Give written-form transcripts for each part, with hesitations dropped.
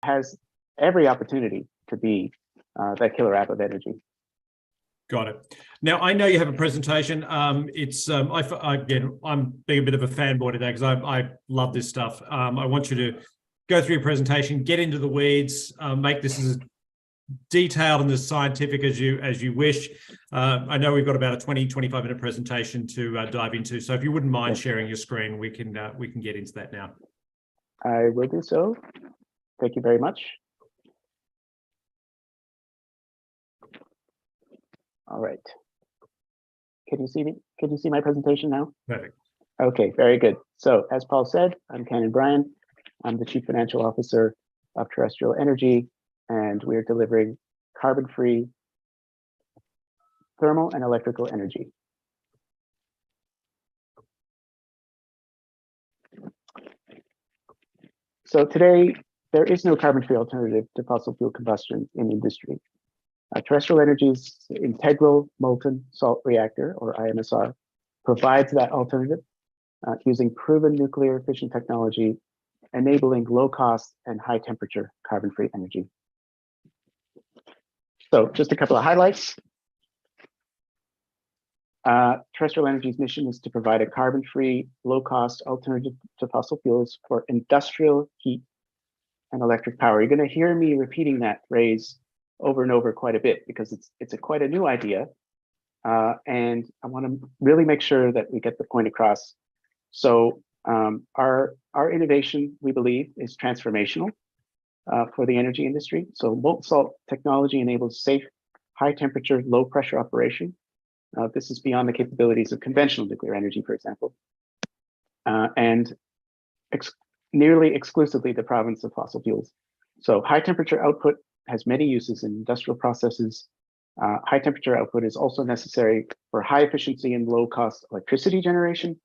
has every opportunity to be that killer app of energy. Got it. Now, I know you have a presentation. Again, I'm being a bit of a fanboy today because I love this stuff. I want you to go through your presentation, get into the weeds, make this as detailed and as scientific as you wish. I know we've got about a 20-25 minute presentation to dive into. So if you wouldn't mind sharing your screen, we can get into that now. I will do so. Thank you very much. All right. Can you see me? Can you see my presentation now? Perfect. Okay, very good. So as Paul said, I'm Cannon Bryan. I'm the Chief Financial Officer of Terrestrial Energy, and we're delivering carbon-free thermal and electrical energy. So today, there is no carbon-free alternative to fossil fuel combustion in industry. Terrestrial Energy's integral molten salt reactor, or IMSR, provides that alternative using proven nuclear fission technology, enabling low-cost and high-temperature carbon-free energy. So just a couple of highlights. Terrestrial Energy's mission is to provide a carbon-free, low-cost alternative to fossil fuels for industrial heat and electric power. You're going to hear me repeating that phrase over and over quite a bit because it's quite a new idea, and I want to really make sure that we get the point across. So our innovation, we believe, is transformational for the energy industry. So molten salt technology enables safe, high temperature, low pressure operation. This is beyond the capabilities of conventional nuclear energy, for example, and nearly exclusively the province of fossil fuels. So high temperature output has many uses in industrial processes. High temperature output is also necessary for high efficiency and low cost electricity generation.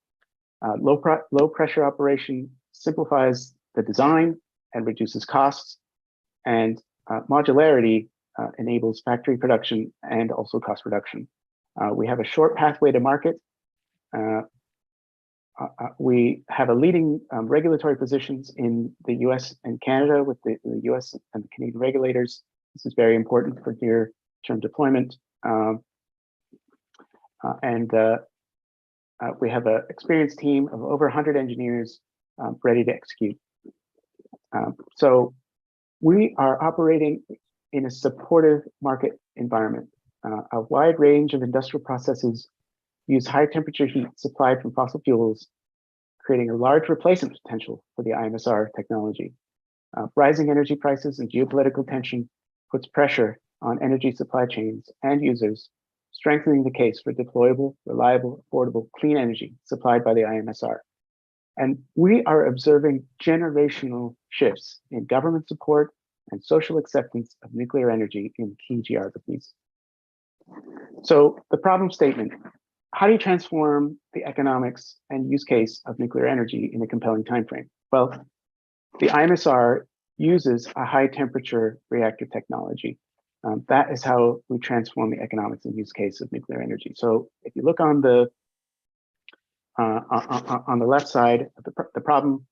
Low pressure operation simplifies the design and reduces costs, and modularity enables factory production and also cost reduction. We have a short pathway to market. We have a leading regulatory positions in the US and Canada with the US and the Canadian regulators. This is very important for near-term deployment. We have an experienced team of over 100 engineers ready to execute. So we are operating in a supportive market environment. A wide range of industrial processes use high temperature heat supplied from fossil fuels, creating a large replacement potential for the IMSR technology. Rising energy prices and geopolitical tension puts pressure on energy supply chains and users, strengthening the case for deployable, reliable, affordable, clean energy supplied by the IMSR. And we are observing generational shifts in government support and social acceptance of nuclear energy in key geographies. So the problem statement: how do you transform the economics and use case of nuclear energy in a compelling timeframe? Well, the IMSR uses a high temperature reactor technology. That is how we transform the economics and use case of nuclear energy. So if you look on the left side of the problem,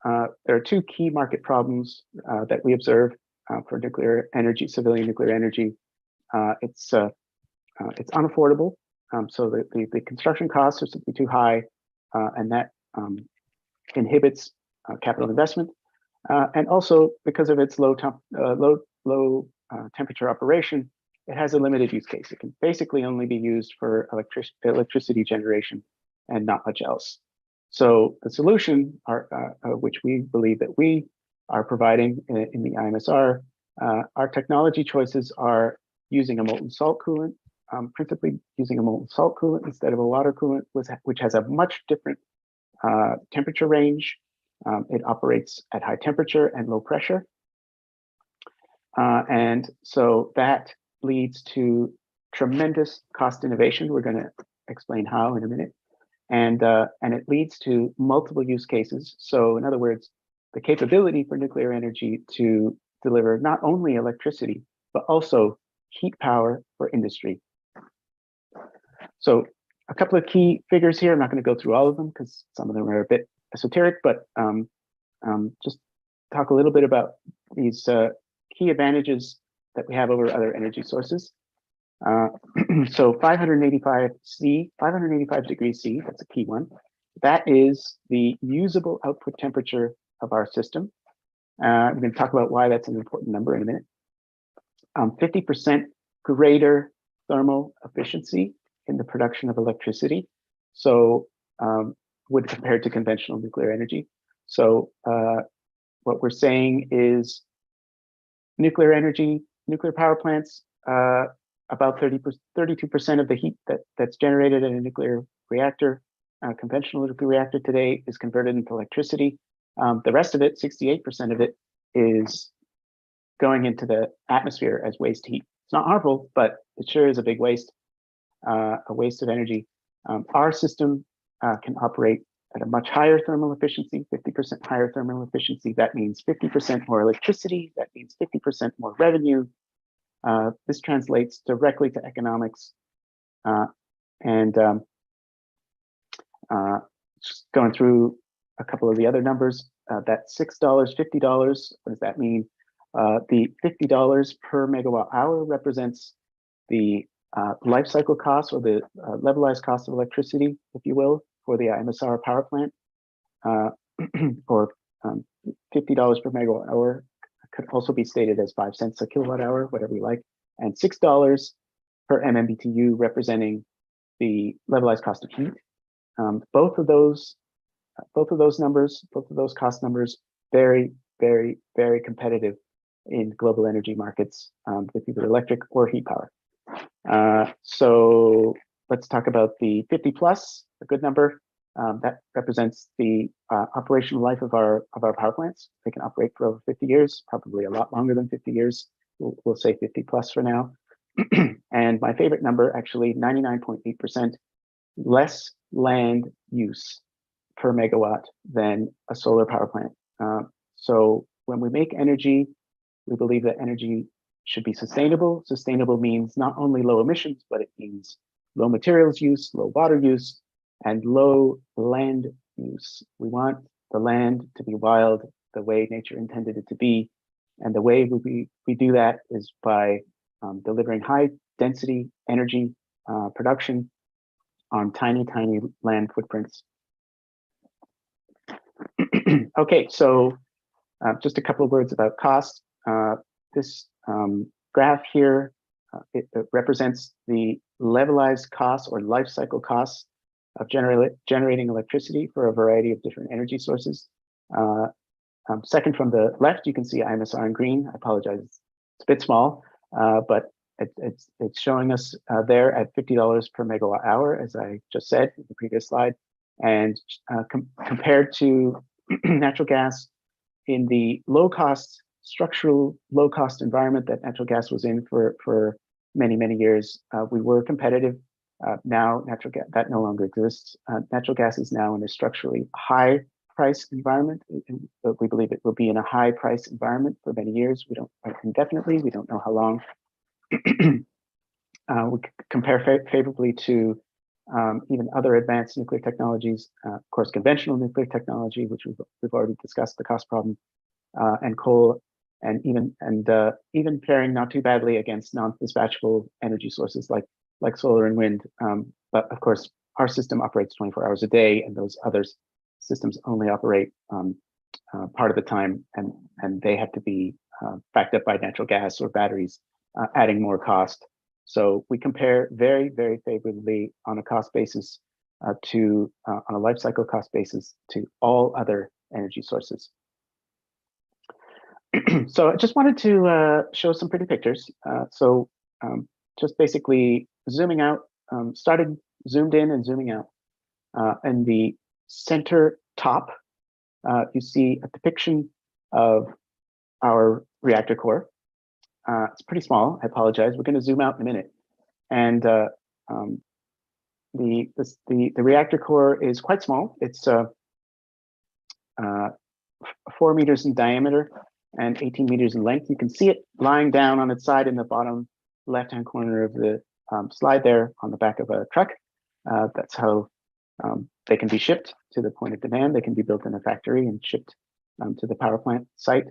there are two key market problems that we observe for nuclear energy, civilian nuclear energy. It's unaffordable. So the construction costs are simply too high, and that inhibits capital investment. And also because of its low temperature operation, it has a limited use case. It can basically only be used for electricity generation and not much else. So the solution, which we believe that we are providing in the IMSR, our technology choices are using a molten salt coolant, principally using a molten salt coolant instead of a water coolant, which has a much different temperature range. It operates at high temperature and low pressure. And so that leads to tremendous cost innovation. We're going to explain how in a minute. And it leads to multiple use cases. So in other words, the capability for nuclear energy to deliver not only electricity, but also heat power for industry. So a couple of key figures here. I'm not going to go through all of them because some of them are a bit esoteric, but just talk a little bit about these key advantages that we have over other energy sources. So 585 degrees C, that's a key one. That is the usable output temperature of our system. We're going to talk about why that's an important number in a minute. 50% greater thermal efficiency in the production of electricity. So when compared to conventional nuclear energy. So what we're saying is nuclear energy, nuclear power plants, about 32% of the heat that's generated in a nuclear reactor, conventional nuclear reactor today, is converted into electricity. The rest of it, 68% of it, is going into the atmosphere as waste heat. It's not harmful, but it sure is a big waste, a waste of energy. Our system can operate at a much higher thermal efficiency, 50% higher thermal efficiency. That means 50% more electricity. That means 50% more revenue. This translates directly to economics. Just going through a couple of the other numbers, that's $6, $50. What does that mean? The $50 per megawatt hour represents the life cycle cost, or the levelized cost of electricity, if you will, for the IMSR power plant, or $50 per megawatt hour could also be stated as 5 cents a kilowatt hour, whatever you like, and $6 per MMBTU representing the levelized cost of heat. Both of those numbers, both of those cost numbers, very, very, very competitive in global energy markets with either electric or heat power. So let's talk about the 50 plus, a good number. That represents the operational life of our power plants. They can operate for over 50 years, probably a lot longer than 50 years. We'll say 50 plus for now. And my favorite number, actually, 99.8% less land use per megawatt than a solar power plant. So when we make energy, we believe that energy should be sustainable. Sustainable means not only low emissions, but it means low materials use, low water use, and low land use. We want the land to be wild the way nature intended it to be. And the way we do that is by delivering high density energy production on tiny, tiny land footprints. Okay, so just a couple of words about cost. This graph here, it represents the levelized costs or life cycle costs of generating electricity for a variety of different energy sources. Second from the left, you can see IMSR in green. I apologize, it's a bit small, but it's showing us there at $50 per megawatt hour, as I just said in the previous slide. And compared to natural gas in the low-cost, structural low-cost environment that natural gas was in for many, many years, we were competitive. Now natural gas, that no longer exists. Natural gas is now in a structurally high price environment. We believe it will be in a high price environment for many years. We don't indefinitely. We don't know how long. We compare favorably to even other advanced nuclear technologies. Of course, conventional nuclear technology, which we've already discussed the cost problem, and coal, and even faring not too badly against non-dispatchable energy sources like solar and wind. But of course, our system operates 24 hours a day, and those other systems only operate part of the time, and they have to be backed up by natural gas or batteries, adding more cost. So we compare very, very favorably on a cost basis on a life cycle cost basis to all other energy sources. So I just wanted to show some pretty pictures. Just basically zooming out, started zoomed in and zooming out. In the center top, you see a depiction of our reactor core. It's pretty small, I apologize. We're going to zoom out in a minute. And the reactor core is quite small. It's 4 meters in diameter and 18 meters in length. You can see it lying down on its side in the bottom left-hand corner of the slide there on the back of a truck. That's how they can be shipped to the point of demand. They can be built in a factory and shipped to the power plant site.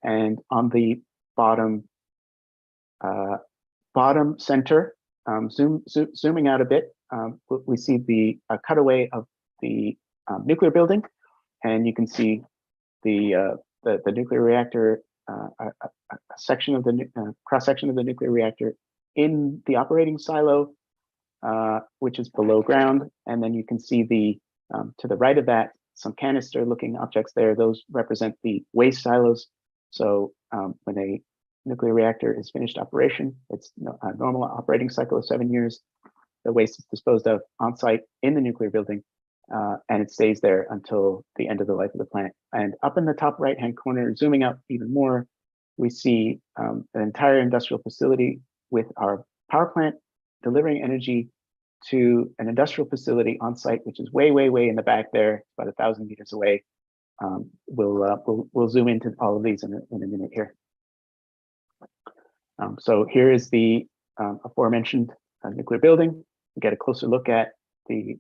And on the bottom center, zooming out a bit, we see the cutaway of the nuclear building, and you can see the nuclear reactor, a section of the cross section of the nuclear reactor in the operating silo, which is below ground, and then you can see the to the right of that some canister-looking objects there. Those represent the waste silos. So when a nuclear reactor is finished operation, it's a normal operating cycle of 7 years. The waste is disposed of on site in the nuclear building, and it stays there until the end of the life of the plant. And up in the top right-hand corner, zooming out even more, we see an entire industrial facility with our power plant delivering energy to an industrial facility on site, which is way, way, way in the back there, about 1,000 meters away. We'll zoom into all of these in a minute here. So here is the aforementioned nuclear building. We get a closer look at the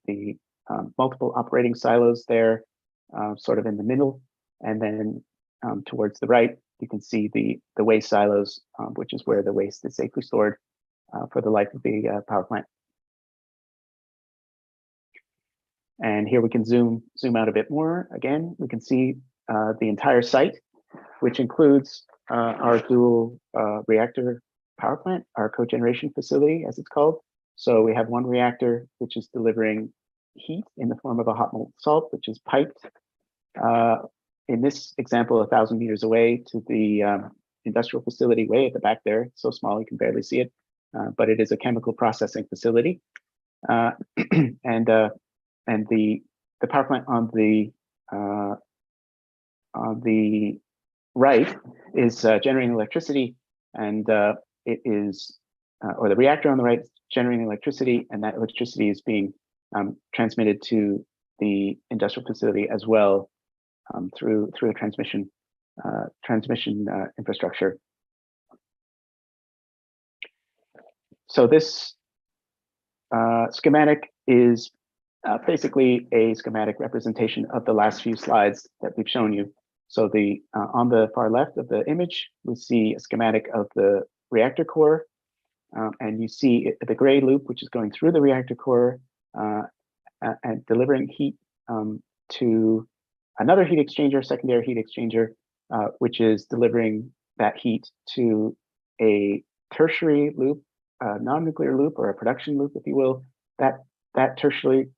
multiple operating silos there, sort of in the middle, and then towards the right, you can see the waste silos, which is where the waste is safely stored for the life of the power plant. And here we can zoom out a bit more. Again, we can see the entire site, which includes our dual reactor power plant, our cogeneration facility, as it's called. So we have one reactor, which is delivering heat in the form of a hot molten salt, which is piped, in this example, 1,000 meters away to the industrial facility way at the back there. It's so small you can barely see it, but it is a chemical processing facility. And the power plant on the right is generating electricity, and it is, or the reactor on the right is generating electricity, and that electricity is being transmitted to the industrial facility as well through a transmission infrastructure. So this schematic is basically a schematic representation of the last few slides that we've shown you. So the on the far left of the image, we see a schematic of the reactor core, and you see the gray loop, which is going through the reactor core and delivering heat to another heat exchanger, secondary heat exchanger, which is delivering that heat to a tertiary loop, non-nuclear loop, or a production loop, if you will. That tertiary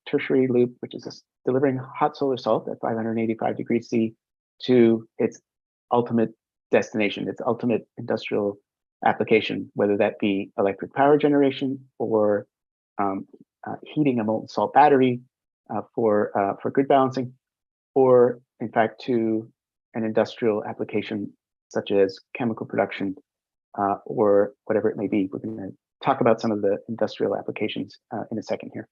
loop, which is delivering hot solar salt at 585 degrees C to its ultimate destination, its ultimate industrial application, whether that be electric power generation or heating a molten salt battery for grid balancing, or in fact to an industrial application such as chemical production or whatever it may be. We're going to talk about some of the industrial applications in a second here.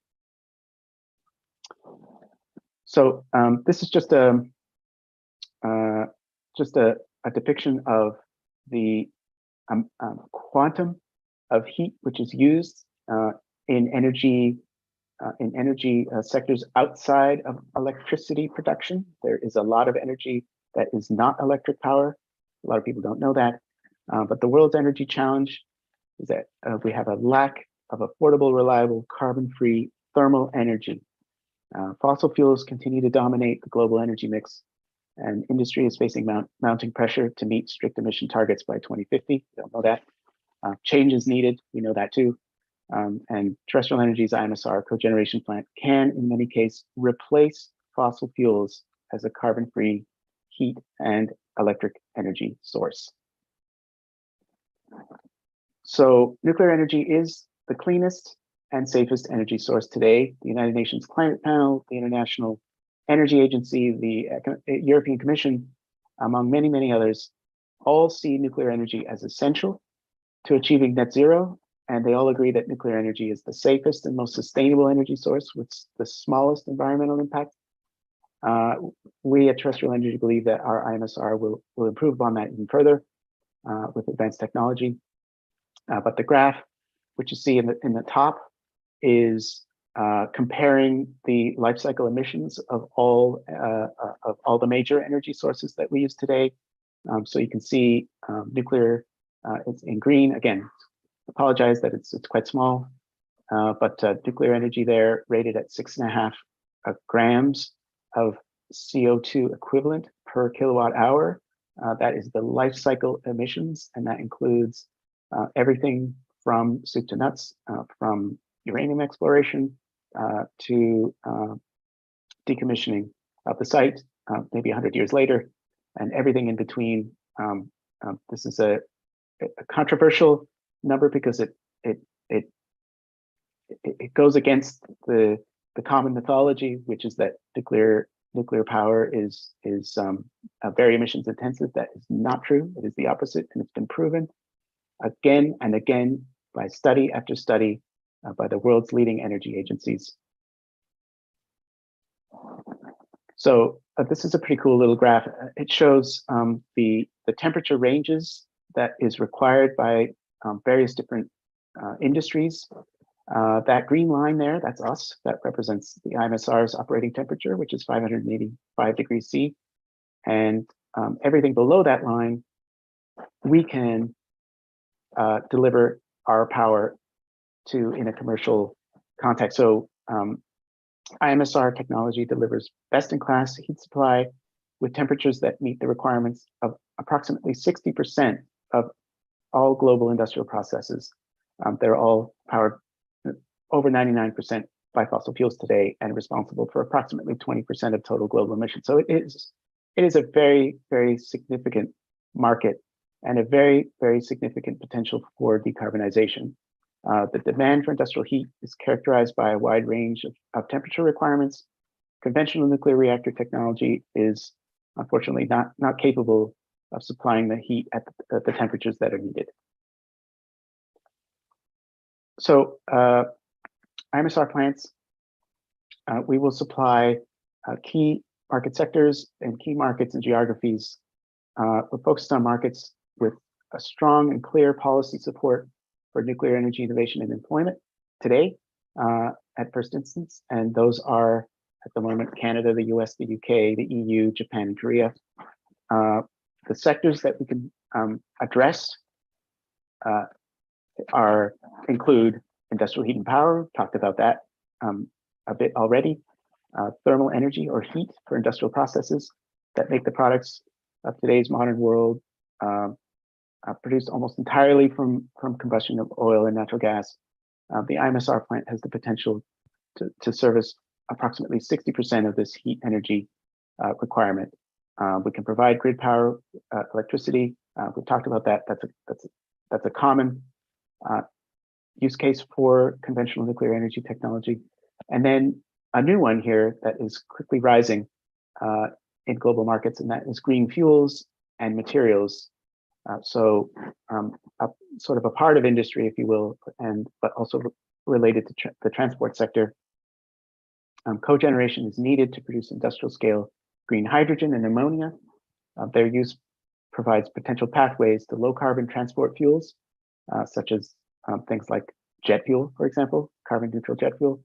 So this is just a depiction of the quantum of heat which is used in energy sectors outside of electricity production. There is a lot of energy that is not electric power. A lot of people don't know that, but the world's energy challenge is that we have a lack of affordable, reliable, carbon-free thermal energy. Fossil fuels continue to dominate the global energy mix, and industry is facing mounting pressure to meet strict emission targets by 2050. We don't know that. Change is needed. We know that too. And Terrestrial Energy's IMSR cogeneration plant can, in many cases, replace fossil fuels as a carbon-free heat and electric energy source. So nuclear energy is the cleanest and safest energy source today. The United Nations Climate Panel, the International Energy Agency, the European Commission, among many, many others, all see nuclear energy as essential to achieving net zero. And they all agree that nuclear energy is the safest and most sustainable energy source with the smallest environmental impact. We at Terrestrial Energy believe that our IMSR will improve upon that even further with advanced technology. But the graph, which you see in the top, is comparing the life cycle emissions of all the major energy sources that we use today. So you can see nuclear, it's in green. Again, apologize that it's quite small, but nuclear energy there rated at 6.5 grams of CO2 equivalent per kilowatt hour. That is the life cycle emissions, and that includes everything from soup to nuts, from uranium exploration to decommissioning of the site, maybe 100 years later, and everything in between. This is a controversial number because it goes against the common mythology, which is that nuclear power is very emissions intensive. That is not true. It is the opposite, and it's been proven again and again by study after study by the world's leading energy agencies. So this is a pretty cool little graph. It shows the temperature ranges that is required by various different industries. That green line there, that's us. That represents the IMSR's operating temperature, which is 585 degrees C. And everything below that line, we can deliver our power to in a commercial context. So IMSR technology delivers best-in-class heat supply with temperatures that meet the requirements of approximately 60% of all global industrial processes. They're all powered over 99% by fossil fuels today and responsible for approximately 20% of total global emissions. So it is a very, very significant market and a very, very significant potential for decarbonization. The demand for industrial heat is characterized by a wide range of temperature requirements. Conventional nuclear reactor technology is unfortunately not capable of supplying the heat at the temperatures that are needed. So IMSR plants, we will supply key market sectors and key markets and geographies. We're focused on markets with a strong and clear policy support for nuclear energy innovation and employment today, at first instance, and those are at the moment Canada, the US, the UK, the EU, Japan, and Korea. The sectors that we can address include industrial heat and power, talked about that a bit already, thermal energy or heat for industrial processes that make the products of today's modern world produced almost entirely from combustion of oil and natural gas. The IMSR plant has the potential to service approximately 60% of this heat energy requirement. We can provide grid power, electricity. We've talked about that. That's a common use case for conventional nuclear energy technology. And then a new one here that is quickly rising in global markets, and that is green fuels and materials. So sort of a part of industry, if you will, but also related to the transport sector. Cogeneration is needed to produce industrial scale green hydrogen and ammonia. Their use provides potential pathways to low carbon transport fuels, such as things like jet fuel, for example, carbon neutral jet fuel,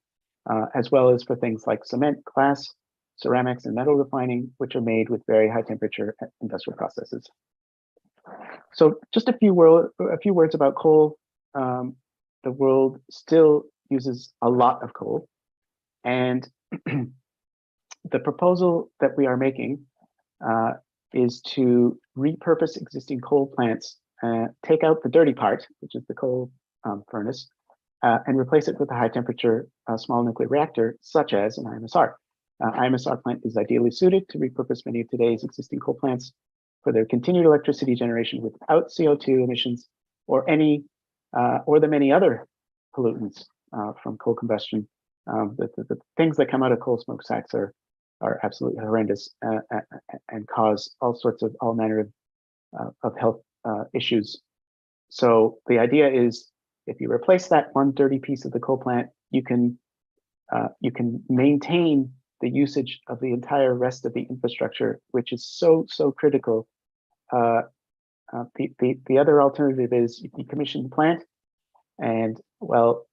as well as for things like cement, glass, ceramics, and metal refining, which are made with very high temperature industrial processes. So just a few words about coal. The world still uses a lot of coal, and the proposal that we are making is to repurpose existing coal plants, take out the dirty part, which is the coal furnace, and replace it with a high temperature small nuclear reactor, such as an IMSR. IMSR plant is ideally suited to repurpose many of today's existing coal plants for their continued electricity generation without CO2 emissions or the many other pollutants from coal combustion. The things that come out of coal smokestacks are absolutely horrendous and cause all manner of health issues. So the idea is, if you replace that one dirty piece of the coal plant, you can maintain the usage of the entire rest of the infrastructure, which is so critical. The other alternative is you decommission the plant, and well,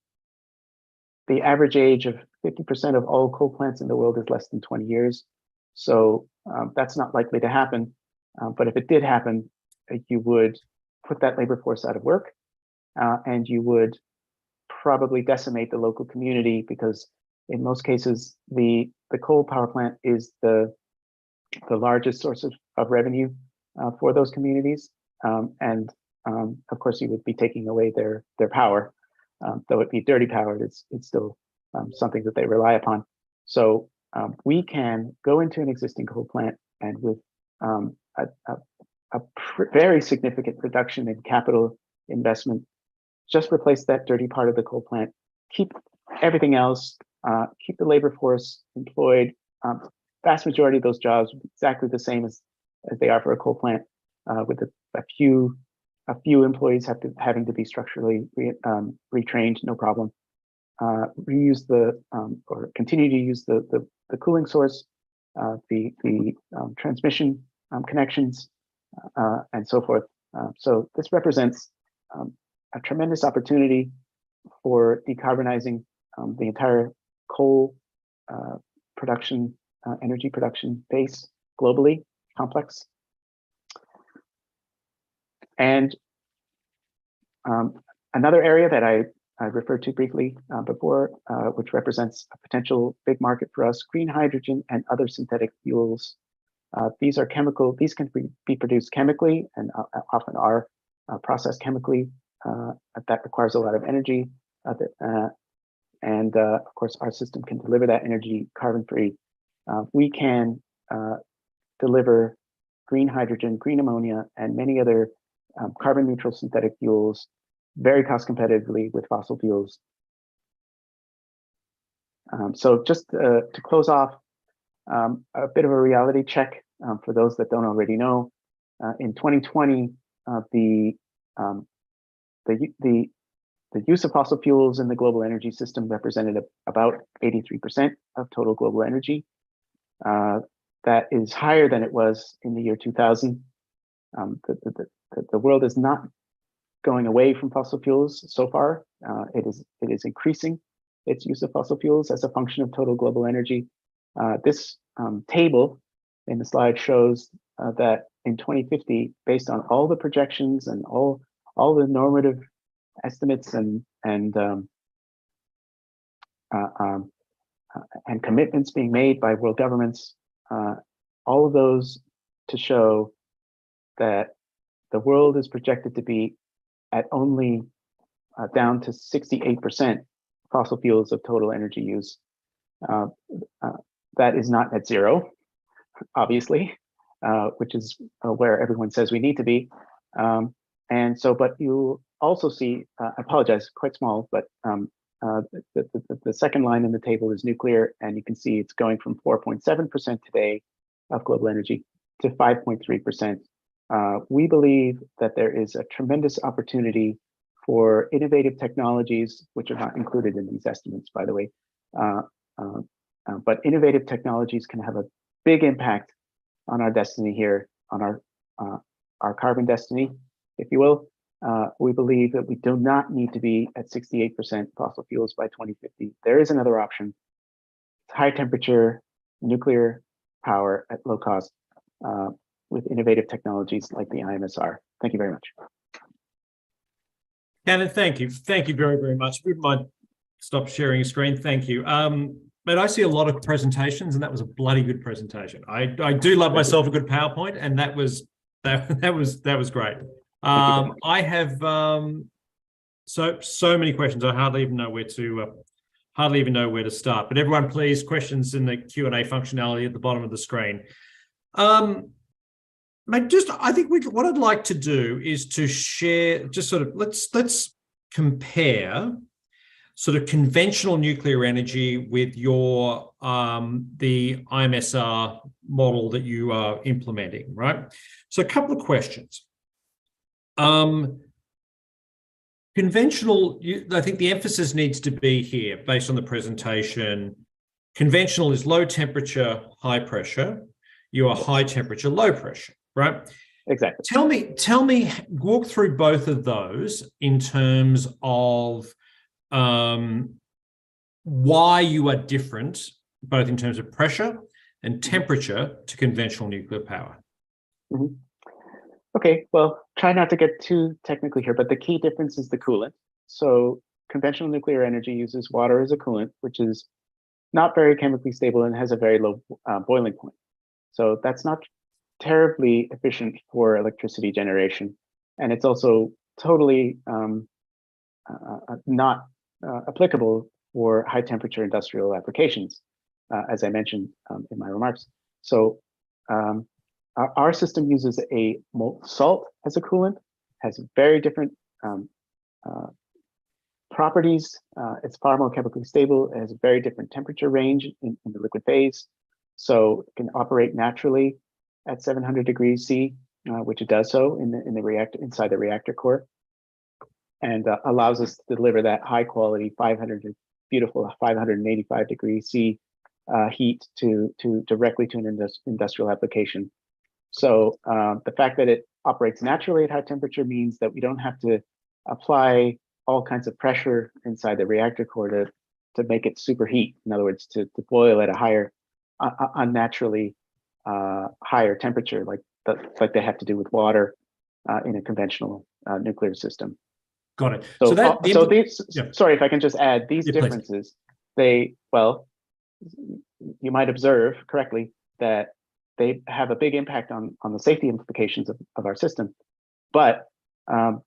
the average age of 50% of all coal plants in the world is less than 20 years. So that's not likely to happen. But if it did happen, you would put that labor force out of work, and you would probably decimate the local community, because in most cases, the coal power plant is the largest source of revenue for those communities. And of course, you would be taking away their power. Though it be dirty power, it's still something that they rely upon. So we can go into an existing coal plant, and with a very significant reduction in capital investment, just replace that dirty part of the coal plant, keep everything else, keep the labor force employed. Vast majority of those jobs exactly the same as they are for a coal plant, with a few employees having to be structurally retrained, no problem. Reuse or continue to use the cooling source, the transmission connections, and so forth. So this represents a tremendous opportunity for decarbonizing the entire coal production, energy production base globally, complex. And another area that I referred to briefly before, which represents a potential big market for us, green hydrogen and other synthetic fuels. These can be produced chemically, and often are processed chemically. That requires a lot of energy. And of course, our system can deliver that energy carbon-free. We can deliver green hydrogen, green ammonia, and many other carbon-neutral synthetic fuels very cost competitively with fossil fuels. So just to close off, a bit of a reality check for those that don't already know. In 2020, the use of fossil fuels in the global energy system represented about 83% of total global energy. That is higher than it was in the year 2000. The world is not going away from fossil fuels so far. It is increasing its use of fossil fuels as a function of total global energy. This table in the slide shows that in 2050, based on all the projections and all the normative estimates and commitments being made by world governments, all of those to show that the world is projected to be at only down to 68% fossil fuels of total energy use. That is not net zero, obviously, which is where everyone says we need to be. And so, but you also see, I apologize, quite small, but the second line in the table is nuclear, and you can see it's going from 4.7% today of global energy to 5.3%. We believe that there is a tremendous opportunity for innovative technologies, which are not included in these estimates, by the way. But innovative technologies can have a big impact on our destiny here, on our carbon destiny, if you will. We believe that we do not need to be at 68% fossil fuels by 2050. There is another option. It's high temperature nuclear power at low cost, with innovative technologies like the IMSR. Thank you very much. Cannon, thank you. Thank you very, very much. If you might stop sharing your screen. Thank you. But I see a lot of presentations, and that was a bloody good presentation. I do love myself a good PowerPoint, and that was great. I have so many questions. I hardly even know where to start. But everyone, please, questions in the Q&A functionality at the bottom of the screen. Mate, I think what I'd like to do is to share, just sort of let's compare sort of conventional nuclear energy with your the IMSR model that you are implementing, right? So a couple of questions. Conventional, I think the emphasis needs to be here based on the presentation. Conventional is low temperature, high pressure. You are high temperature, low pressure, right? Exactly. Tell me, walk through both of those in terms of why you are different, both in terms of pressure and temperature, to conventional nuclear power. Mhm. Okay, well, try not to get too technically here, but the key difference is the coolant. So conventional nuclear energy uses water as a coolant, which is not very chemically stable and has a very low boiling point. So that's not terribly efficient for electricity generation. And it's also totally not applicable for high temperature industrial applications, as I mentioned in my remarks. So our system uses a molten salt as a coolant, has very different properties. It's far more chemically stable. It has a very different temperature range in the liquid phase. So it can operate naturally at 700 degrees C, which it does so in the reactor, inside the reactor core, and allows us to deliver that high quality 585 degrees C heat to directly to an industrial application. So the fact that it operates naturally at high temperature means that we don't have to apply all kinds of pressure inside the reactor core to make it superheat. In other words, to boil at a higher, unnaturally higher temperature, like they have to do with water in a conventional nuclear system. Got it. So these, yeah. Sorry if I can just add these differences. You might observe correctly that they have a big impact on the safety implications of our system, but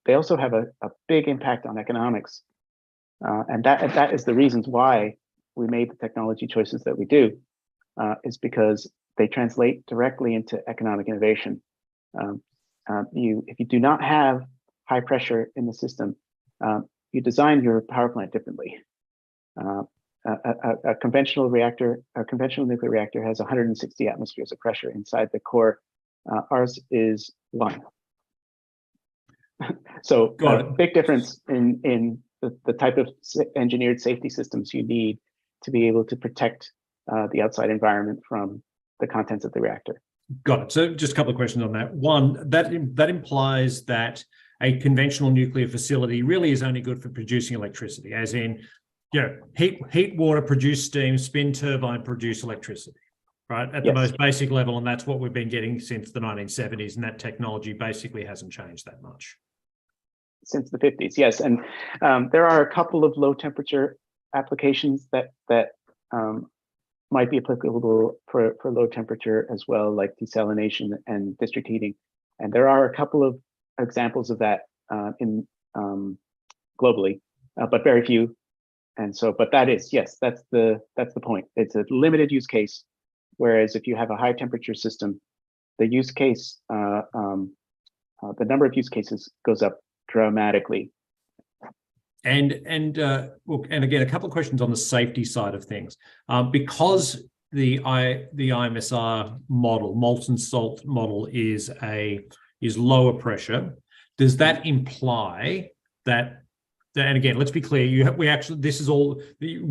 they also have a big impact on economics, and that is the reasons why we made the technology choices that we do, is because they translate directly into economic innovation. If you do not have high pressure in the system, you design your power plant differently. A conventional nuclear reactor has 160 atmospheres of pressure inside the core. Ours is 1. So big difference in the type of engineered safety systems you need to be able to protect the outside environment from the contents of the reactor. Got it. So just a couple of questions on that. One, that implies that a conventional nuclear facility really is only good for producing electricity, as in, heat water, produce steam, spin turbine, produce electricity, right? At the most basic level, and that's what we've been getting since the 1970s, and that technology basically hasn't changed that much. Since the 50s, yes. And there are a couple of low temperature applications that might be applicable for low temperature as well, like desalination and district heating. And there are a couple of examples of that in globally, but very few. And so, but that is, yes, that's the point. It's a limited use case. Whereas if you have a high temperature system, the use case, the number of use cases goes up dramatically. And again, a couple of questions on the safety side of things, because the IMSR model, molten salt model, is lower pressure. Does that imply that? And again, let's be clear. We're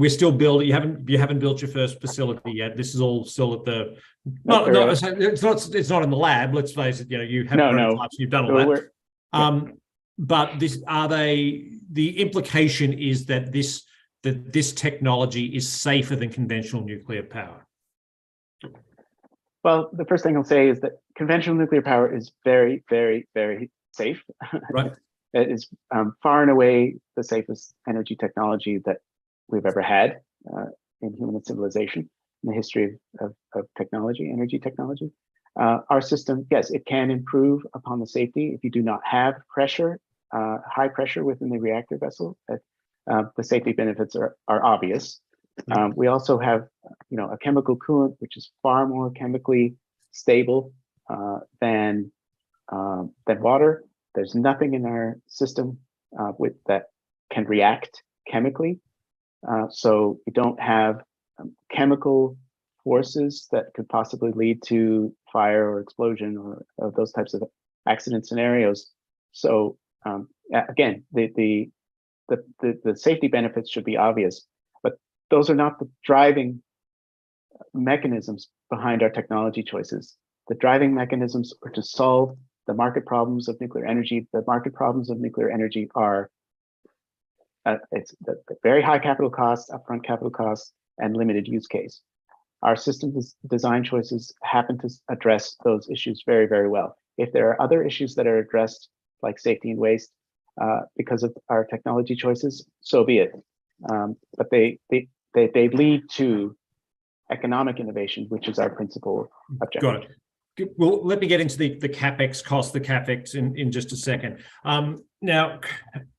still building. You haven't built your first facility yet. This is all still at the. It's not in the lab. Let's face it. You have prototypes. You've done all that. But the implication is that this technology is safer than conventional nuclear power. Well, the first thing I'll say is that conventional nuclear power is very, very, very safe. Right. It is far and away the safest energy technology that we've ever had in human civilization, in the history of technology, energy technology. Our system, yes, it can improve upon the safety if you do not have pressure, high pressure within the reactor vessel. The safety benefits are obvious. We also have, a chemical coolant which is far more chemically stable than water. There's nothing in our system that can react chemically, so we don't have chemical forces that could possibly lead to fire or explosion or those types of accident scenarios. So again, the safety benefits should be obvious, but those are not the driving mechanisms behind our technology choices. The driving mechanisms are to solve the market problems of nuclear energy. The market problems of nuclear energy are it's the very high capital costs, upfront capital costs, and limited use case. Our system design choices happen to address those issues very, very well. If there are other issues that are addressed, like safety and waste, because of our technology choices, so be it. But they lead to economic innovation, which is our principal objective. Got it. Well, let me get into the capex cost, the capex in just a second. Now,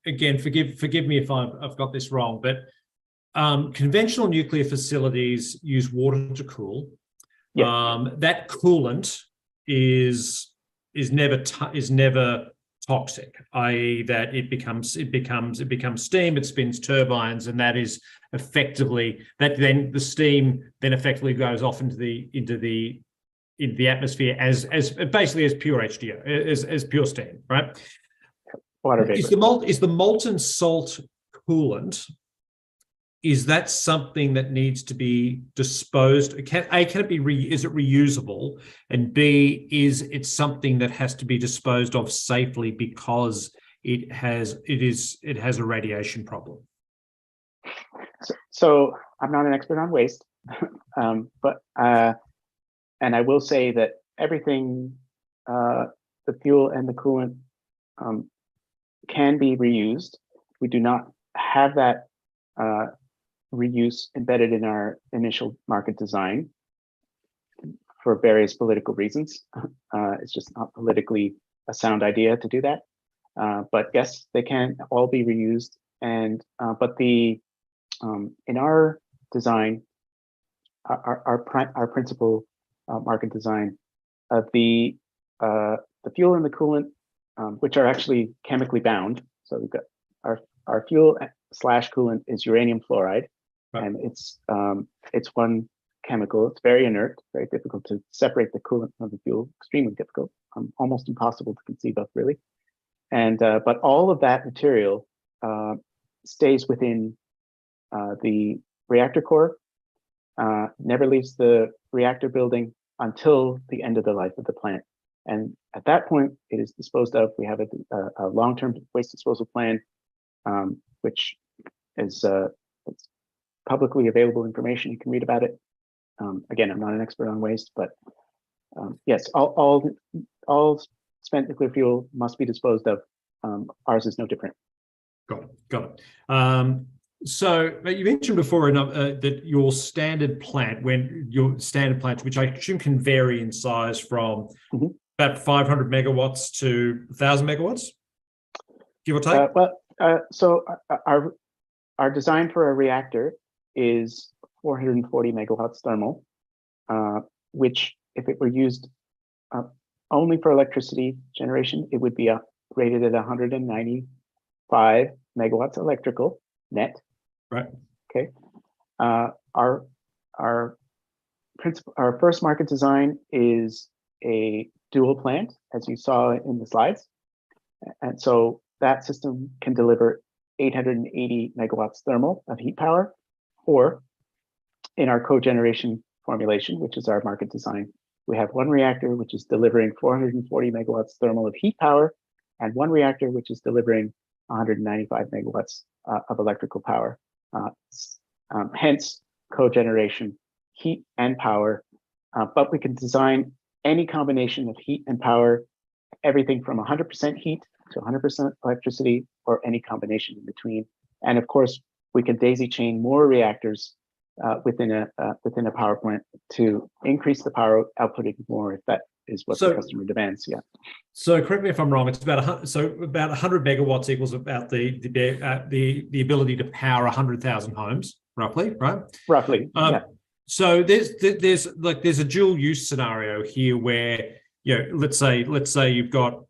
again, forgive me if I've got this wrong, but conventional nuclear facilities use water to cool. Yeah. That coolant is never toxic, i.e., that it becomes steam, it spins turbines, and that is effectively then the steam then effectively goes off into the atmosphere as basically as pure HDO, as pure steam, right? Water vapor. Is the molten salt coolant, is that something that needs to be disposed? Can it be is it reusable? And B, is it something that has to be disposed of safely because it has a radiation problem? So I'm not an expert on waste, but and I will say that everything, the fuel and the coolant, can be reused. We do not have that reuse embedded in our initial market design for various political reasons. It's just not politically a sound idea to do that. But yes, they can all be reused. And but in our design, our principal market design of the fuel and the coolant, which are actually chemically bound. So we've got our fuel / coolant is uranium fluoride, right. And it's one chemical. It's very inert, very difficult to separate the coolant from the fuel. Extremely difficult, almost impossible to conceive of, really. And but all of that material stays within the reactor core, never leaves the reactor building until the end of the life of the plant. And at that point, it is disposed of. We have a long-term waste disposal plan, which is it's publicly available information. You can read about it. Again, I'm not an expert on waste, but yes, all spent nuclear fuel must be disposed of. Ours is no different. Got it. So you mentioned before that your standard plant, which I assume can vary in size from about 500 megawatts to 1,000 megawatts, give or take. So our design for a reactor is 440 megawatts thermal, which, if it were used only for electricity generation, it would be rated at 195 megawatts electrical net. Right. Okay. Our first market design is a dual plant, as you saw in the slides, and so that system can deliver 880 megawatts thermal of heat power, or in our cogeneration formulation, which is our market design, we have one reactor which is delivering 440 megawatts thermal of heat power, and one reactor which is delivering 195 megawatts of electrical power. Hence, cogeneration, heat and power, but we can design any combination of heat and power, everything from 100% heat to 100% electricity, or any combination in between. And of course, we can daisy chain more reactors within a power plant to increase the power output even more, if that is what the customer demands. Yeah. So correct me if I'm wrong. It's about 100 megawatts equals about the ability to power 100,000 homes, roughly, right? Roughly. Yeah. So there's a dual use scenario here where, let's say you've got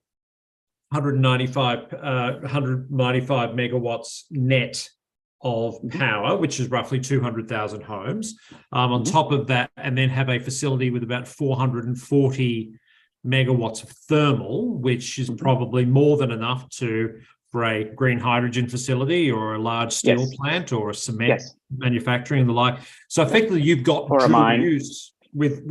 195 megawatts net of power, which is roughly 200,000 homes. On top of that, and then have a facility with about 440 megawatts of thermal, which is probably more than enough for a green hydrogen facility or a large steel plant or a cement manufacturing and the like. So effectively, you've got dual use with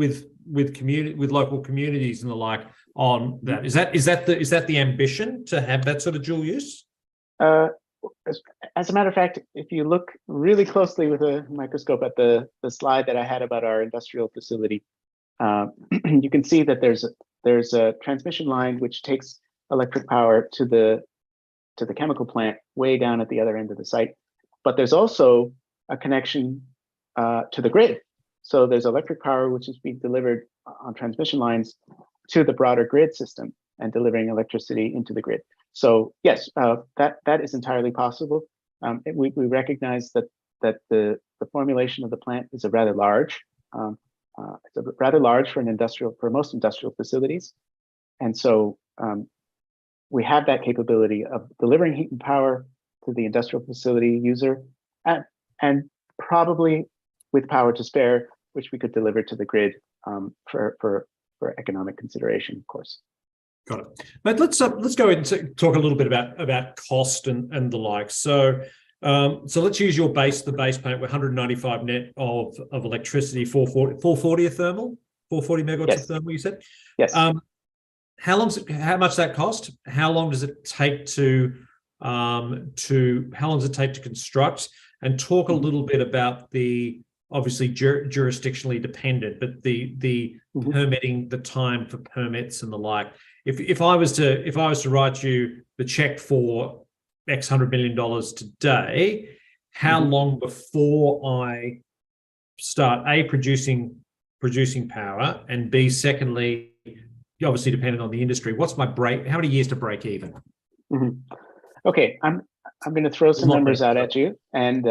local communities and the like on that. Is that the ambition, to have that sort of dual use? as a matter of fact, if you look really closely with a microscope at the slide that I had about our industrial facility, you can see that there's a transmission line which takes electric power to the chemical plant way down at the other end of the site. But there's also a connection to the grid. So there's electric power which is being delivered on transmission lines to the broader grid system and delivering electricity into the grid. So yes, that is entirely possible. We recognize that the formulation of the plant is a rather large. It's a rather large for most industrial facilities, and so we have that capability of delivering heat and power to the industrial facility user, and probably with power to spare, which we could deliver to the grid for economic consideration, of course. Got it. But let's go and talk a little bit about cost and the like. So let's use the base plant with 195 net of electricity, 440 of thermal, 440 megawatts Yes. of thermal. You said. Yes. How much that cost? How long does it take to construct? And talk a little bit about the obviously jurisdictionally dependent, but the permitting, the time for permits and the like. If I was to write you the check for X $100 million today, how long before I start producing power, and B, secondly, obviously dependent on the industry, what's my how many years to break even? Okay, I'm going to throw some numbers out at you, and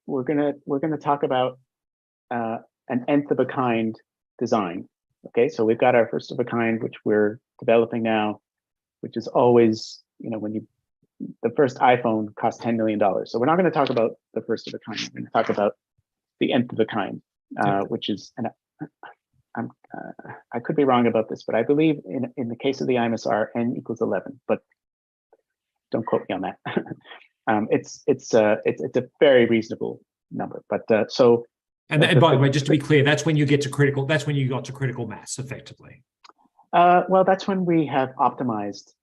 we're gonna talk about an nth of a kind design. Okay, so we've got our first of a kind, which we're developing now, which is always, when the first iPhone cost $10 million. So we're not going to talk about the first of a kind. We're going to talk about the nth of a kind, which is, and I could be wrong about this, but I believe in the case of the IMSR, n equals 11, but don't quote me on that. It's a very reasonable number, but so. And by the way, just to be clear, that's when you get to critical. That's when you got to critical mass, effectively. Well, that's when we have optimized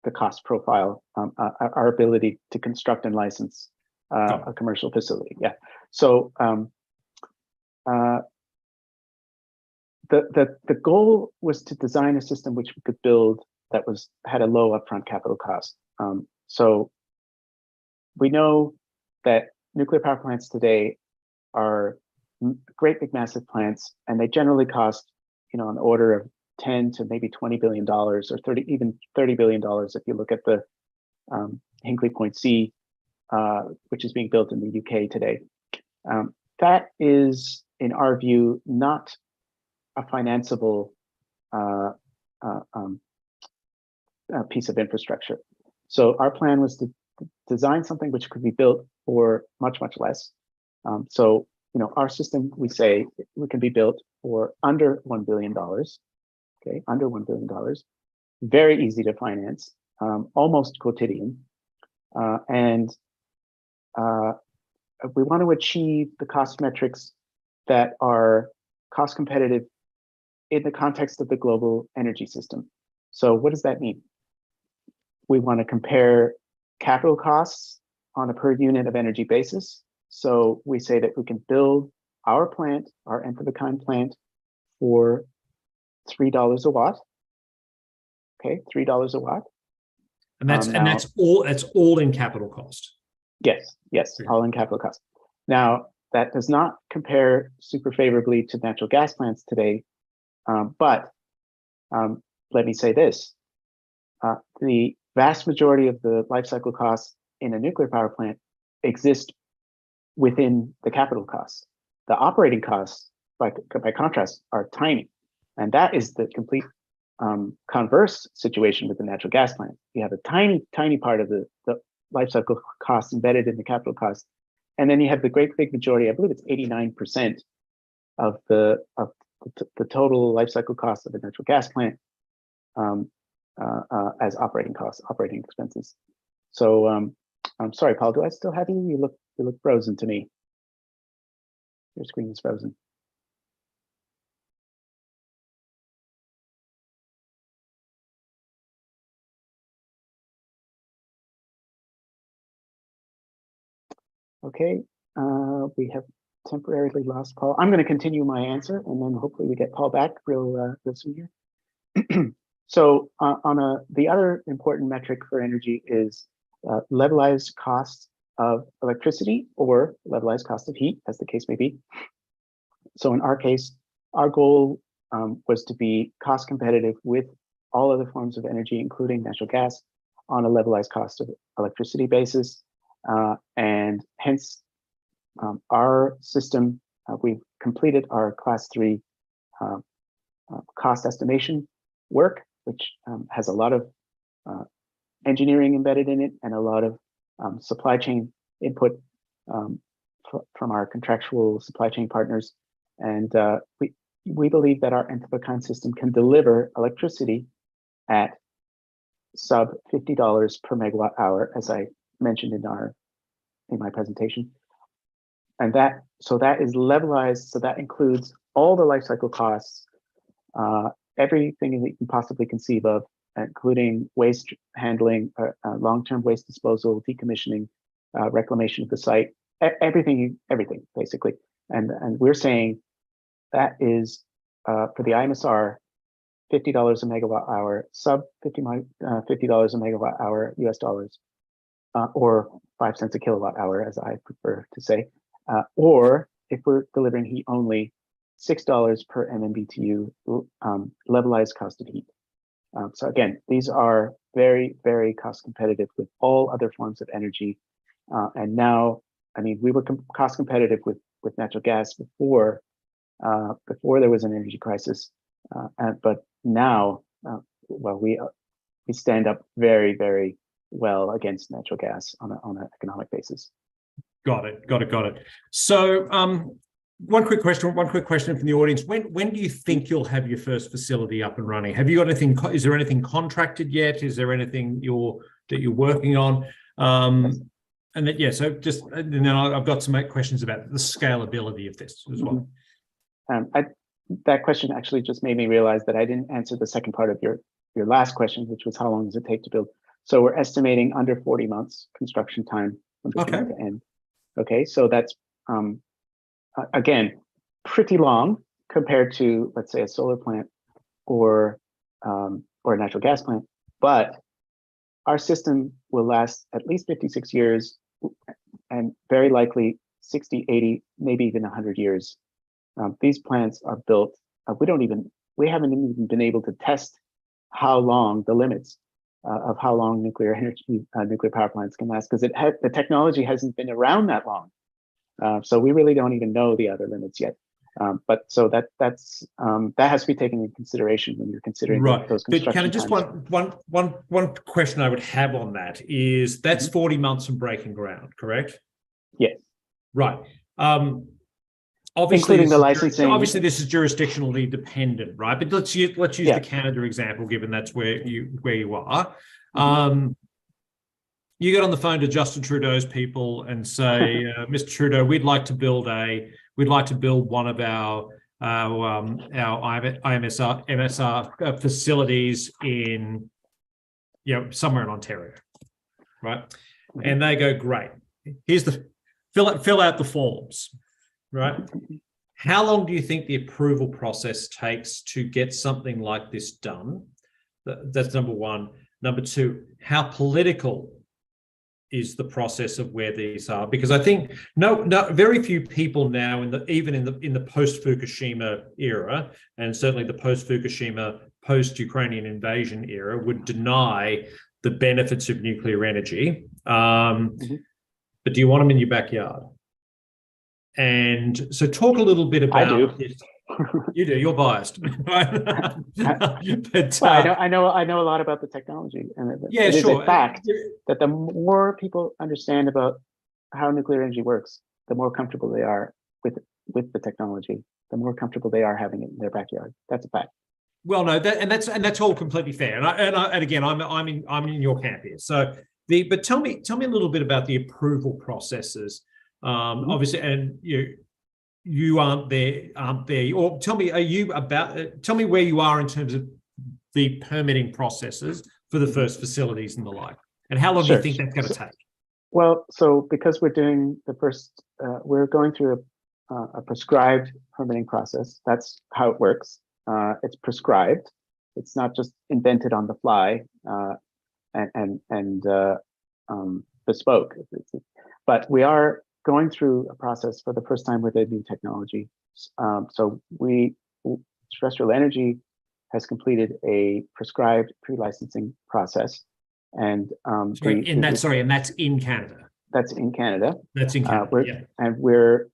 the cost profile, our ability to construct and license a commercial facility. Yeah. So the goal was to design a system which we could build that had a low upfront capital cost. So we know that nuclear power plants today are great big massive plants, and they generally cost, an order of 10 to maybe $20 billion, or even $30 billion if you look at the Hinkley Point C, which is being built in the UK today. That is, in our view, not a financeable piece of infrastructure. So our plan was to design something which could be built for much, much less. So our system, we say, we can be built for under $1 billion. Okay, under $1 billion, very easy to finance, almost quotidian, and we want to achieve the cost metrics that are cost competitive in the context of the global energy system. So what does that mean? We want to compare capital costs on a per unit of energy basis. So we say that we can build our plant, our nth of a kind plant, for $3 a watt. Okay, $3 a watt. And that's all in capital cost. Yes, all in capital cost. Now, that does not compare super favorably to natural gas plants today, but let me say this: the vast majority of the life cycle costs in a nuclear power plant exist within the capital costs. The operating costs, by contrast, are tiny. And that is the complete converse situation with the natural gas plant. You have a tiny, tiny part of the life cycle costs embedded in the capital cost. And then you have the great big majority, I believe it's 89% of the total life cycle cost of a natural gas plant as operating costs, operating expenses. So I'm sorry, Paul, do I still have you? You look frozen to me. Your screen is frozen. Okay, we have temporarily lost Paul. I'm going to continue my answer, and then hopefully we get Paul back real soon here. So the other important metric for energy is levelized cost of electricity or levelized cost of heat, as the case may be. So in our case, our goal was to be cost competitive with all other forms of energy, including natural gas, on a levelized cost of electricity basis. And hence, our system, we've completed our class 3 cost estimation work, which has a lot of engineering embedded in it and a lot of supply chain input from our contractual supply chain partners. And we believe that our nth of a kind system can deliver electricity at sub $50 per megawatt hour, as I mentioned in my presentation. And that is levelized, so that includes all the life cycle costs, everything that you can possibly conceive of, including waste handling, long-term waste disposal, decommissioning, reclamation of the site, everything basically. And we're saying that is for the IMSR, $50 a megawatt hour, sub $50 a megawatt hour US dollars, or 5 cents a kilowatt hour, as I prefer to say. Or if we're delivering heat only, $6 per MMBTU levelized cost of heat. So again, these are very, very cost competitive with all other forms of energy. And now, I mean, we were cost competitive with natural gas before there was an energy crisis. But now, well, we stand up very, very well against natural gas on an economic basis. Got it. So one quick question from the audience. When do you think you'll have your first facility up and running? Have you got anything, is there anything contracted yet? Is there anything that you're working on? And that, yeah, so just, and then I've got some questions about the scalability of this as well. That question actually just made me realize that I didn't answer the second part of your last question, which was how long does it take to build? So we're estimating under 40 months construction time from beginning to end. Okay, so that's again pretty long compared to, let's say, a solar plant or a natural gas plant, but our system will last at least 56 years and very likely 60, 80, maybe even 100 years. These plants are built, we haven't even been able to test how long the limits of how long nuclear power plants can last, because the technology hasn't been around that long. So we really don't even know the other limits yet. But so that has to be taken into consideration when you're considering those construction But can I just one question I would have on that is that's 40 months from breaking ground, correct? Yes. Right. Obviously, including the licensing. Obviously, this is jurisdictionally dependent, right? But let's use the Canada example, given that's where you are. You get on the phone to Justin Trudeau's people and say, Mr. Trudeau, we'd like to build one of our IMSR facilities in, somewhere in Ontario, right? And they go, great. Here's the fill out the forms, right? How long do you think the approval process takes to get something like this done? That's number one. Number two, how political is the process of where these are? Because I think very few people now even in the post-Fukushima era, and certainly the post-Fukushima, post-Ukrainian invasion era, would deny the benefits of nuclear energy. But do you want them in your backyard? And so talk a little bit about. I do. This. You do. You're biased. But, I know a lot about the technology, and it is a fact that the more people understand about how nuclear energy works, the more comfortable they are with the technology, the more comfortable they are having it in their backyard. That's a fact. Well, no, that's all completely fair. And again, I'm in your camp here. So but tell me a little bit about the approval processes. Obviously, and you aren't there, or tell me where you are in terms of the permitting processes for the first facilities and the like, and how long do you think that's going to take? Well, so because we're doing the first, we're going through a prescribed permitting process. That's how it works. It's prescribed. It's not just invented on the fly and bespoke. But we are going through a process for the first time with a new technology. So Terrestrial Energy has completed a prescribed pre-licensing process, and and that's in Canada. That's in Canada. That's in Canada. Yeah. And we're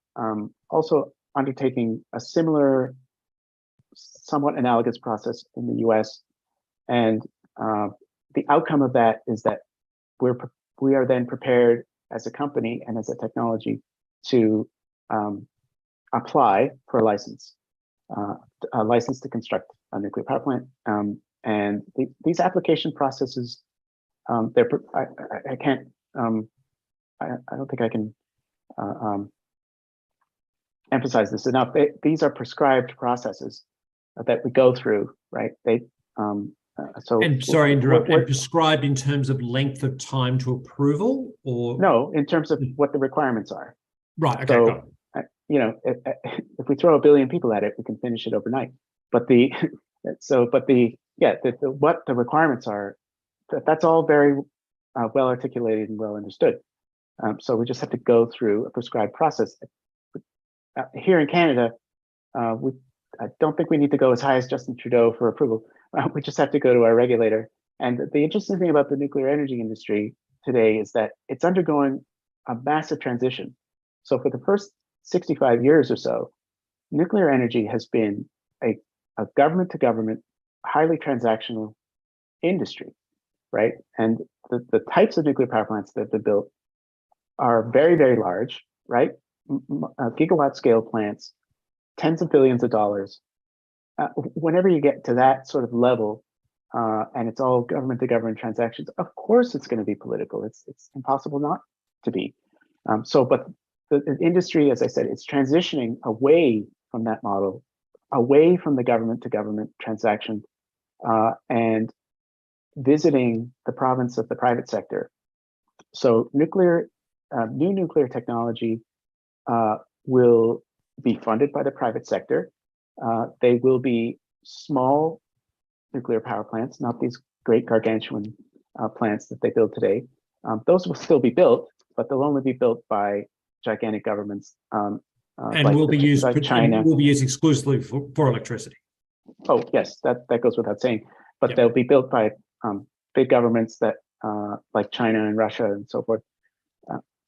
also undertaking a similar, somewhat analogous process in the U.S. And the outcome of that is that we are then prepared as a company and as a technology to apply for a license to construct a nuclear power plant. And these application processes, I can't. I don't think I can emphasize this enough. These are prescribed processes that we go through, right? Sorry, interrupt. And prescribed in terms of length of time to approval, or no, in terms of what the requirements are. Right. Okay. So, if we throw a billion people at it, we can finish it overnight. But what the requirements are, that's all very well articulated and well understood. So we just have to go through a prescribed process. Here in Canada, I don't think we need to go as high as Justin Trudeau for approval. We just have to go to our regulator. And the interesting thing about the nuclear energy industry today is that it's undergoing a massive transition. So for the first 65 years or so, nuclear energy has been a government to government, highly transactional industry, right? And the types of nuclear power plants that have been built are very, very large, right? Gigawatt scale plants, tens of billions of dollars. Whenever you get to that sort of level, and it's all government to government transactions, of course it's going to be political. It's impossible not to be. But the industry, as I said, it's transitioning away from that model, away from the government to government transaction, and visiting the province of the private sector. So new nuclear technology will be funded by the private sector. They will be small nuclear power plants, not these great gargantuan plants that they build today. Those will still be built, but they'll only be built by gigantic governments. And will be used exclusively for electricity. Oh, yes, that goes without saying. But Yep. They'll be built by big governments that like China and Russia and so forth,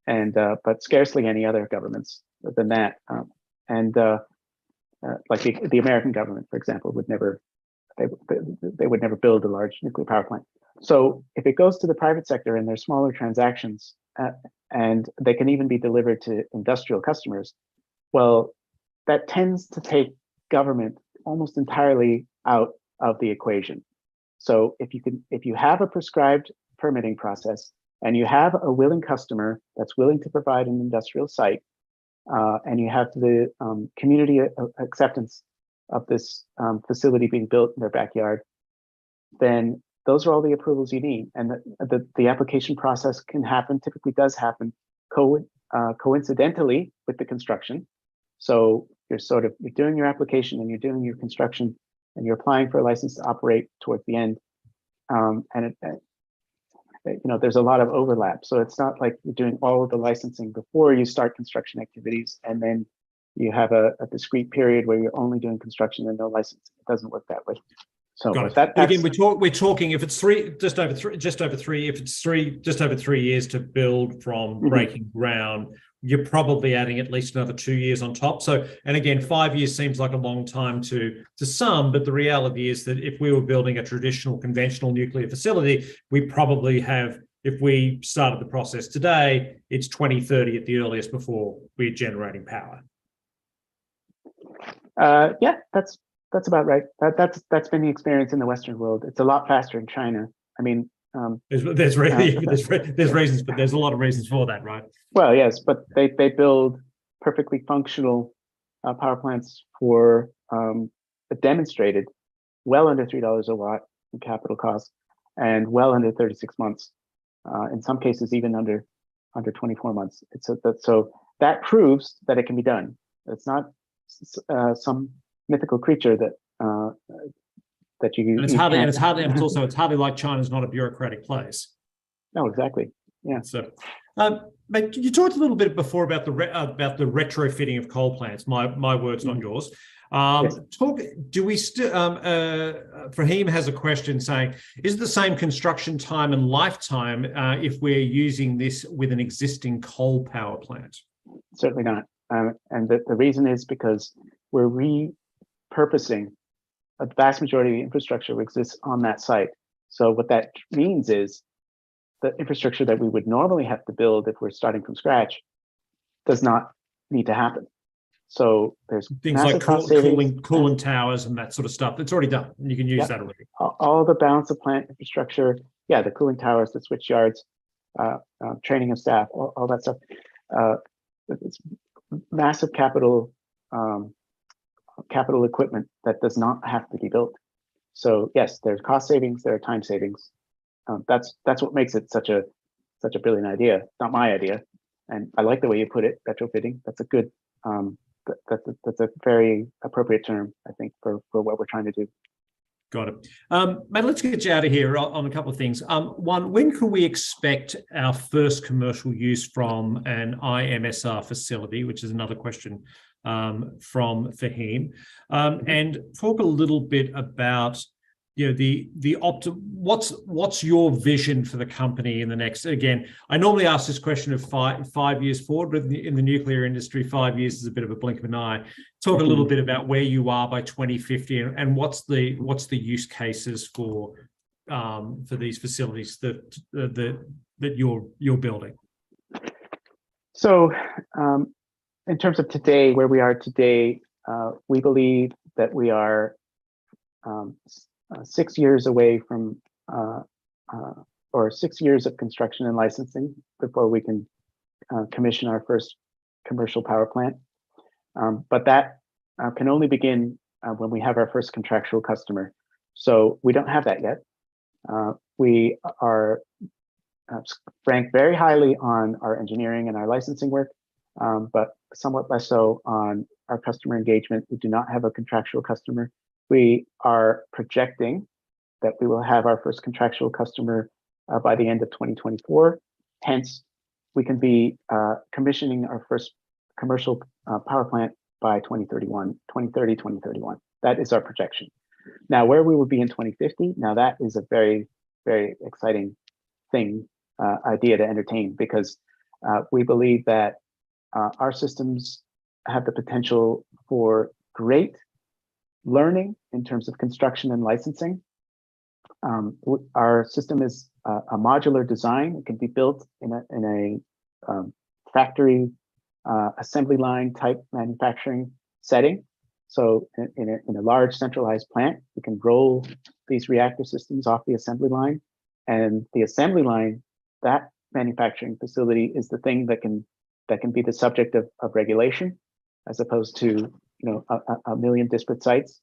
but scarcely any other governments than that. Like the American government, for example, would never build a large nuclear power plant. So if it goes to the private sector and there's smaller transactions, and they can even be delivered to industrial customers, well, that tends to take government almost entirely out of the equation. So if you have a prescribed permitting process and you have a willing customer that's willing to provide an industrial site, and you have the community acceptance of this facility being built in their backyard, then those are all the approvals you need. And the application process typically does happen coincidentally with the construction. So you're doing your application and you're doing your construction and you're applying for a license to operate towards the end. There's a lot of overlap. So it's not like you're doing all of the licensing before you start construction activities, and then you have a discrete period where you're only doing construction and no license. It doesn't work that way. So again, we're talking if it's just over 3 years to build from breaking ground, you're probably adding at least another 2 years on top. So, and again, 5 years seems like a long time to some, but the reality is that if we were building a traditional conventional nuclear facility, we probably have, if we started the process today, it's 2030 at the earliest before we're generating power. Yeah, that's about right. That's been the experience in the Western world. It's a lot faster in China. I mean, there's reasons, but there's a lot of reasons for that, right? Well, yes, but they build perfectly functional power plants for demonstrated well under $3 a watt in capital cost and well under 36 months. In some cases, even under under 24 months. So that proves that it can be done. It's not some mythical creature that you. And it's you hardly, and can't- it's hardly, and it's also, it's hardly like China's not a bureaucratic place. No, exactly. Yeah. So, but you talked a little bit before about the retrofitting of coal plants. My words, not yours. Yes. Do we still? Fahim has a question saying, is it the same construction time and lifetime if we're using this with an existing coal power plant? Certainly not. And the reason is because we're repurposing a vast majority of the infrastructure exists on that site. So what that means is the infrastructure that we would normally have to build if we're starting from scratch does not need to happen. So there's Things like cost savings, cooling towers and that sort of stuff. That's already done, and you can use that already. all the balance of plant infrastructure, the cooling towers, the switch yards, training of staff, all that stuff. It's massive capital equipment that does not have to be built. So yes, there's cost savings, there are time savings. That's what makes it such a brilliant idea. It's not my idea, and I like the way you put it, retrofitting. That's a good. That's a very appropriate term, I think, for what we're trying to do. Got it. Mate, let's get you out of here on a couple of things. One, when can we expect our first commercial use from an IMSR facility, which is another question from Fahim, and talk a little bit about what's your vision for the company in the next, again, I normally ask this question of five years forward, but in the nuclear industry, 5 years is a bit of a blink of an eye. Talk a little bit about where you are by 2050 and what's the use cases for these facilities that you're building. So in terms of today, where we are today, we believe that we are 6 years away from, or 6 years of construction and licensing before we can commission our first commercial power plant. But that can only begin when we have our first contractual customer. So we don't have that yet. We are ranked very highly on our engineering and our licensing work, but somewhat less so on our customer engagement. We do not have a contractual customer. We are projecting that we will have our first contractual customer by the end of 2024. Hence, we can be commissioning our first commercial power plant by 2030, 2031. That is our projection. Now, where we will be in 2050, now that is a very, very exciting idea to entertain, because we believe that our systems have the potential for great learning in terms of construction and licensing. Our system is a modular design. It can be built in a factory assembly line type manufacturing setting. So in a large centralized plant, we can roll these reactor systems off the assembly line, and the assembly line, that manufacturing facility, is the thing that can be the subject of regulation, as opposed to a million disparate sites.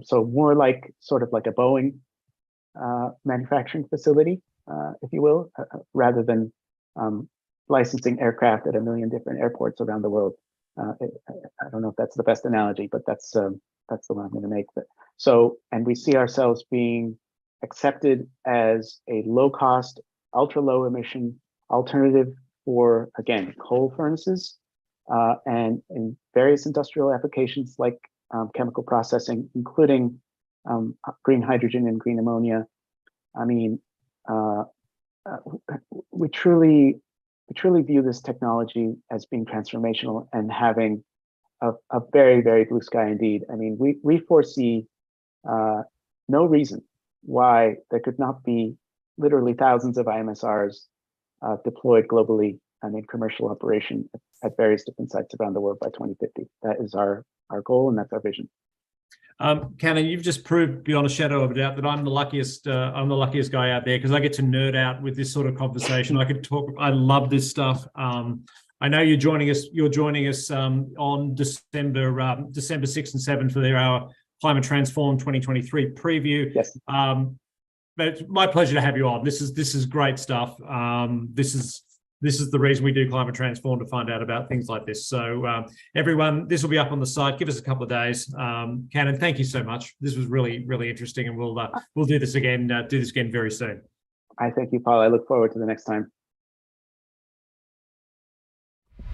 So more like sort of like a Boeing manufacturing facility, if you will, rather than licensing aircraft at a million different airports around the world. I don't know if that's the best analogy, but that's the one I'm going to make. And we see ourselves being accepted as a low-cost, ultra-low emission alternative for, again, coal furnaces, and in various industrial applications like chemical processing, including green hydrogen and green ammonia. I mean, we truly view this technology as being transformational and having a very, very blue sky indeed. I mean, we foresee no reason why there could not be literally thousands of IMSRs deployed globally and in commercial operation at various different sites around the world by 2050. That is our goal, and that's our vision. Cannon, you've just proved beyond a shadow of a doubt that I'm the luckiest guy out there, because I get to nerd out with this sort of conversation. I could talk. I love this stuff. I know you're joining us. You're joining us on December 6th and 7th for our Climate Transform 2023 preview. Yes. But it's my pleasure to have you on. This is great stuff. This is this is the reason we do Climate Transform, to find out about things like this. So everyone, this will be up on the site. Give us a couple of days. Cannon, thank you so much. This was really, really interesting, and we'll do this again very soon. I thank you, Paul. I look forward to the next time.